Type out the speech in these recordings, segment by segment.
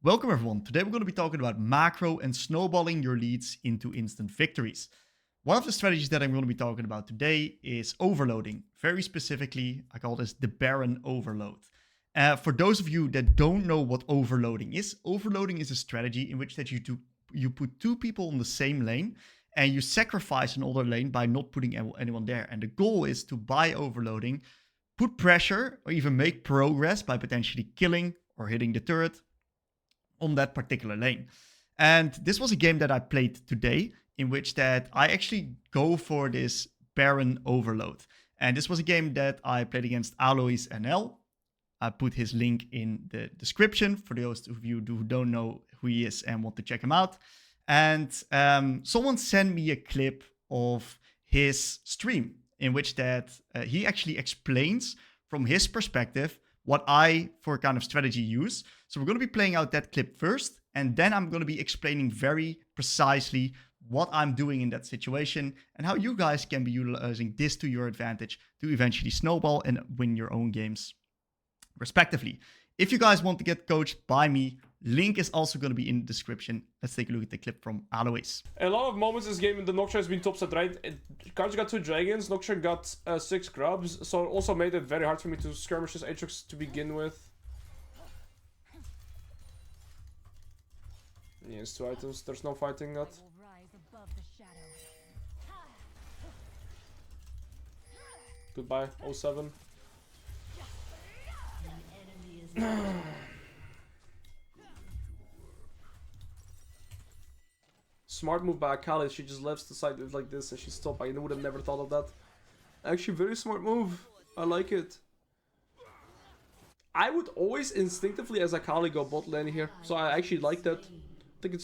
Welcome everyone. Today we're going to be talking about macro and snowballing your leads into instant victories. One of the strategies that I'm going to be talking about today is overloading. Very specifically, I call this the Baron overload. For those of you that don't know what overloading is a strategy in which that you put two people on the same lane and you sacrifice another lane by not putting anyone there. And the goal is to, by overloading, put pressure or even make progress by potentially killing or hitting the turret on that particular lane. And this was a game that I played today in which that I actually go for this Baron overload. And this was a game that I played against AloisNL. I put his link in the description for those of you who don't know who he is and want to check him out. And someone sent me a clip of his stream in which that he actually explains from his perspective what I, for kind of strategy, use. So we're going to be playing out that clip first, and then I'm going to be explaining very precisely what I'm doing in that situation and how you guys can be utilizing this to your advantage to eventually snowball and win your own games, respectively. If you guys want to get coached by me, link is also going to be in the description. Let's take a look at the clip from Alois. A lot of moments this game, the Nocturne has been topset, right? Cards got 2 dragons, Nocturne got 6 grubs, so it also made it very hard for me to skirmish this Aatrox to begin with. Yes, 2 items, there's no fighting that. Goodbye, 07. Smart move by Akali, she just left the side like this and she stopped. I would have never thought of that. Actually, very smart move. I like it. I would always instinctively as Akali go bot lane here, so I actually like that.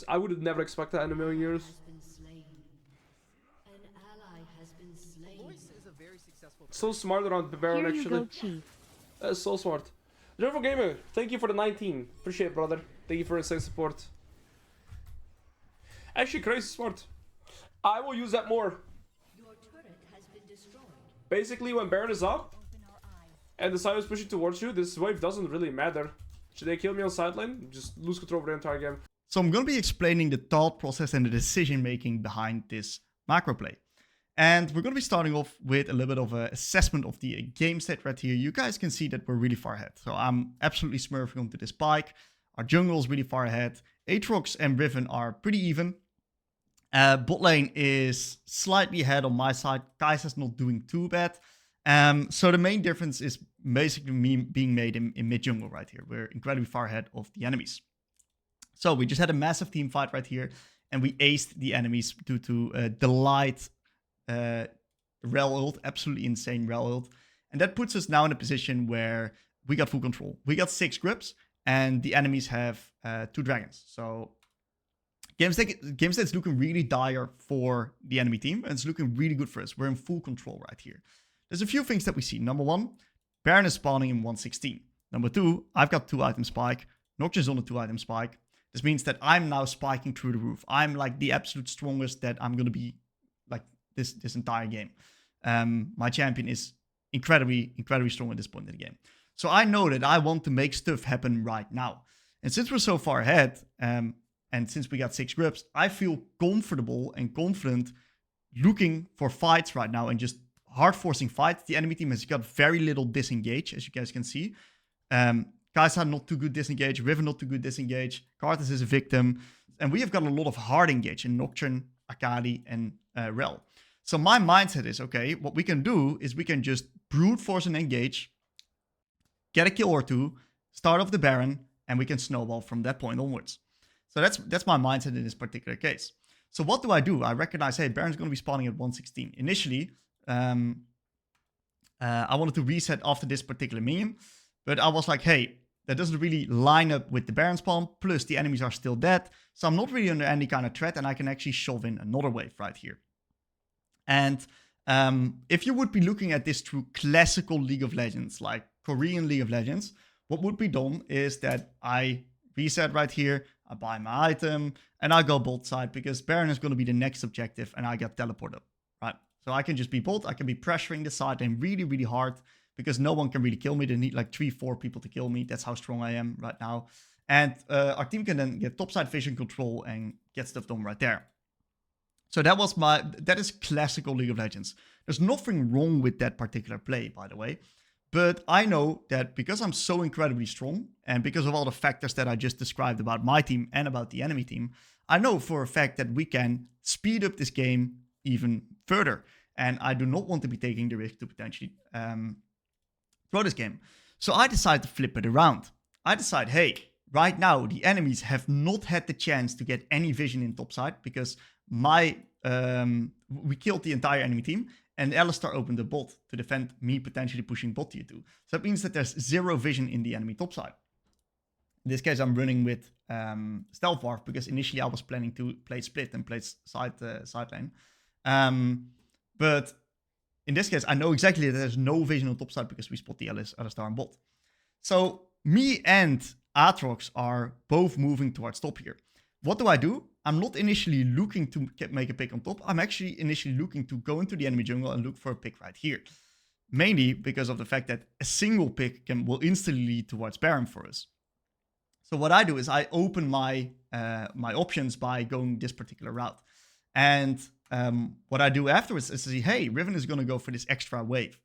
I would have never expected that in a million years. So smart around the Baron actually. That's so smart. Joyful Gamer, thank you for the 19. Appreciate it, brother. Thank you for the same support. Actually, crazy smart. I will use that more. Basically, when Baron is up and the side is pushing towards you, this wave doesn't really matter. Should they kill me on side lane? Just lose control over the entire game. So I'm going to be explaining the thought process and the decision making behind this macro play. And we're going to be starting off with a little bit of an assessment of the game state right here. You guys can see that we're really far ahead. So I'm absolutely smurfing onto this spike. Our jungle is really far ahead. Aatrox and Riven are pretty even. Bot lane is slightly ahead on my side. Kai'Sa's not doing too bad. So the main difference is basically me being made in mid jungle right here. We're incredibly far ahead of the enemies. So we just had a massive team fight right here, and we aced the enemies due to Delight Rel ult, absolutely insane Rel ult. And that puts us now in a position where we got full control. We got 6 grips, and the enemies have 2 dragons. So game state's looking really dire for the enemy team, and it's looking really good for us. We're in full control right here. There's a few things that we see. Number 1, Baron is spawning in 116. Number 2, I've got 2-item spike. Nocturne's on a 2-item spike. This means that I'm now spiking through the roof. I'm like the absolute strongest that I'm going to be like this entire game. My champion is incredibly strong at this point in the game. So I know that I want to make stuff happen right now. And since we're so far ahead, and since we got 6 grips, I feel comfortable and confident looking for fights right now and just hard forcing fights. The enemy team has got very little disengage, as you guys can see. Kai'Sa not too good disengage, Riven not too good disengage, Karthus is a victim, and we have got a lot of hard engage in Nocturne, Akali, and Rel. So my mindset is, okay, what we can do is we can just brute force and engage, get a kill or 2, start off the Baron, and we can snowball from that point onwards. So that's my mindset in this particular case. So what do? I recognize, hey, Baron's going to be spawning at 116. Initially, I wanted to reset after this particular minion, but I was like, hey, that doesn't really line up with the Baron spawn, plus the enemies are still dead, so I'm not really under any kind of threat, and I can actually shove in another wave right here. And if you would be looking at this through classical League of Legends, like Korean League of Legends, what would be done is that I reset right here, I buy my item, and I go bot side, because Baron is going to be the next objective, and I get teleported, right? So I can just be bot, I can be pressuring the side and really hard, because no one can really kill me. They need like 3-4 people to kill me. That's how strong I am right now. And our team can then get topside vision control and get stuff done right there. So that is classical League of Legends. There's nothing wrong with that particular play, by the way. But I know that because I'm so incredibly strong, and because of all the factors that I just described about my team and about the enemy team, I know for a fact that we can speed up this game even further. And I do not want to be taking the risk to potentially throw this game. So I decide to flip it around. I decide, hey, right now the enemies have not had the chance to get any vision in topside because we killed the entire enemy team, and Alistar opened the bot to defend me potentially pushing bot tier 2. So that means that there's 0 vision in the enemy topside. In this case, I'm running with Stealth Warp because initially I was planning to play split and play side lane. But in this case, I know exactly that there's no vision on topside because we spot the Alistar and bot. So me and Aatrox are both moving towards top here. What do? I'm not initially looking to make a pick on top. I'm actually initially looking to go into the enemy jungle and look for a pick right here. Mainly because of the fact that a single pick will instantly lead towards Baron for us. So what I do is I open my options by going this particular route. And what I do afterwards is say, hey, Riven is going to go for this extra wave.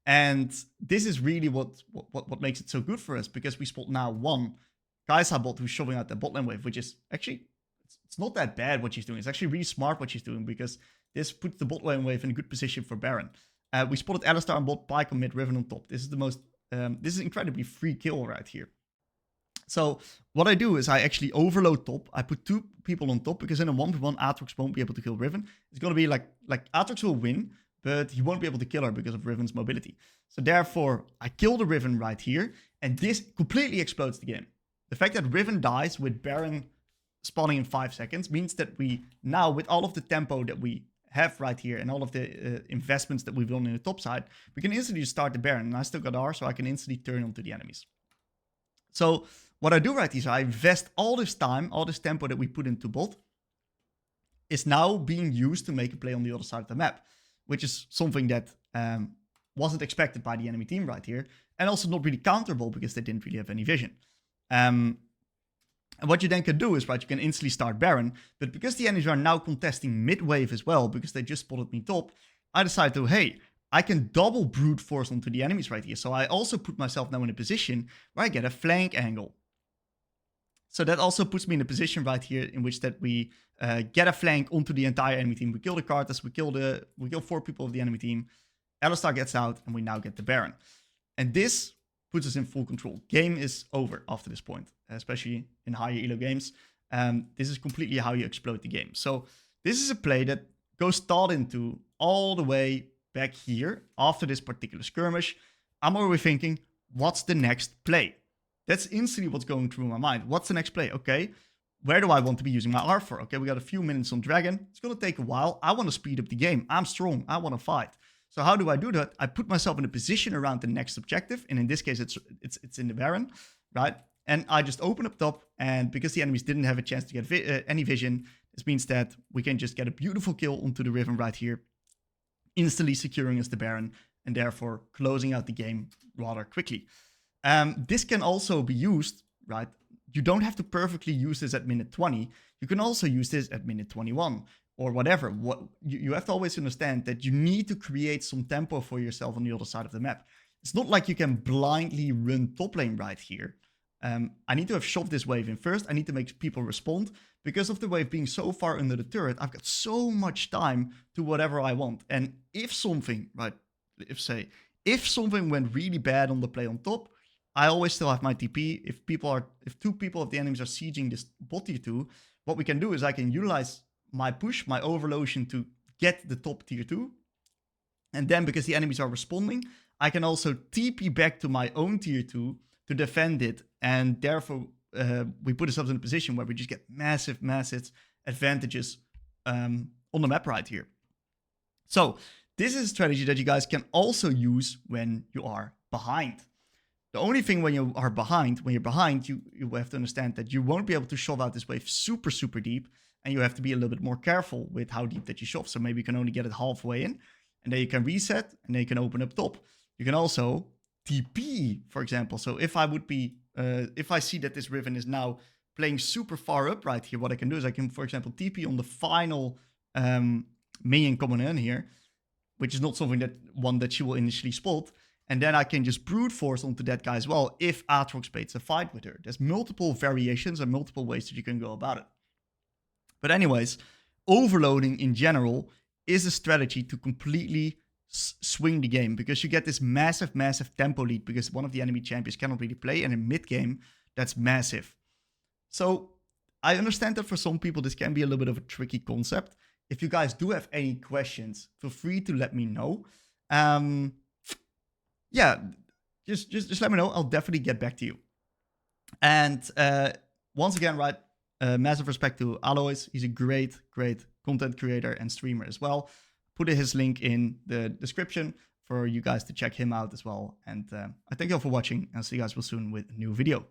And this is really what makes it so good for us, because we spot now one Kai'Sa bot who's shoving out the bot lane wave, which is actually, it's not that bad what she's doing. It's actually really smart what she's doing, because this puts the bot lane wave in a good position for Baron. We spotted Alistar on bot, Pyke on mid, Riven on top. This is the most, this is incredibly free kill right here. So what I do is I actually overload top. I put 2 people on top, because in a 1v1, Aatrox won't be able to kill Riven. It's going to be like Aatrox will win, but he won't be able to kill her because of Riven's mobility. So therefore, I kill the Riven right here, and this completely explodes the game. The fact that Riven dies with Baron spawning in 5 seconds means that we now, with all of the tempo that we have right here and all of the investments that we've done in the top side, we can instantly start the Baron. And I still got R, so I can instantly turn onto the enemies. So what I do right here is I invest all this time, all this tempo that we put into bot is now being used to make a play on the other side of the map, which is something that wasn't expected by the enemy team right here, and also not really counterable because they didn't really have any vision. And what you then can do is, right, you can instantly start Baron, but because the enemies are now contesting mid-wave as well, because they just spotted me top, I decided to, hey, I can double brute force onto the enemies right here. So I also put myself now in a position where I get a flank angle. So that also puts me in a position right here in which that we get a flank onto the entire enemy team. We kill the Karthus, we kill 4 people of the enemy team. Alistar gets out, and we now get the Baron. And this puts us in full control. Game is over after this point, especially in higher elo games. This is completely how you explode the game. So this is a play that goes thought into all the way back here after this particular skirmish. I'm already thinking, what's the next play? That's instantly what's going through my mind. What's the next play? Okay, where do I want to be using my R for? Okay, we got a few minutes on Dragon. It's going to take a while. I want to speed up the game. I'm strong. I want to fight. So how do I do that? I put myself in a position around the next objective. And in this case, it's in the Baron, right? And I just open up top. And because the enemies didn't have a chance to get any vision, this means that we can just get a beautiful kill onto the Riven right here, instantly securing us the Baron, and therefore closing out the game rather quickly. This can also be used, right? You don't have to perfectly use this at minute 20. You can also use this at minute 21 or whatever. You have to always understand that you need to create some tempo for yourself on the other side of the map. It's not like you can blindly run top lane right here. I need to have shoved this wave in first. I need to make people respond. Because of the wave being so far under the turret, I've got so much time to whatever I want. And if something, right, if something went really bad on the play on top, I always still have my TP. If 2 people of the enemies are sieging this bot tier 2, what we can do is I can utilize my push, my overlotion to get the top tier 2. And then because the enemies are responding, I can also TP back to my own tier 2 to defend it. And therefore, we put ourselves in a position where we just get massive advantages on the map right here. So this is a strategy that you guys can also use when you are behind. The only thing when you're behind, you have to understand that you won't be able to shove out this wave super deep, and you have to be a little bit more careful with how deep that you shove. So maybe you can only get it halfway in, and then you can reset, and then you can open up top. You can also TP, for example. So if I would be, if I see that this Riven is now playing super far up right here, what I can do is I can, for example, TP on the final minion coming in here, which is not something that she will initially spot. And then I can just brute force onto that guy as well if Aatrox baits a fight with her. There's multiple variations and multiple ways that you can go about it. But anyways, overloading in general is a strategy to completely swing the game, because you get this massive tempo lead because one of the enemy champions cannot really play, and in mid game that's massive. So I understand that for some people this can be a little bit of a tricky concept. If you guys do have any questions, feel free to let me know. Yeah, just let me know. I'll definitely get back to you. And once again, right, massive respect to Alois. He's a great content creator and streamer as well. Put his link in the description for you guys to check him out as well. And I thank you all for watching, and see you guys real soon with a new video.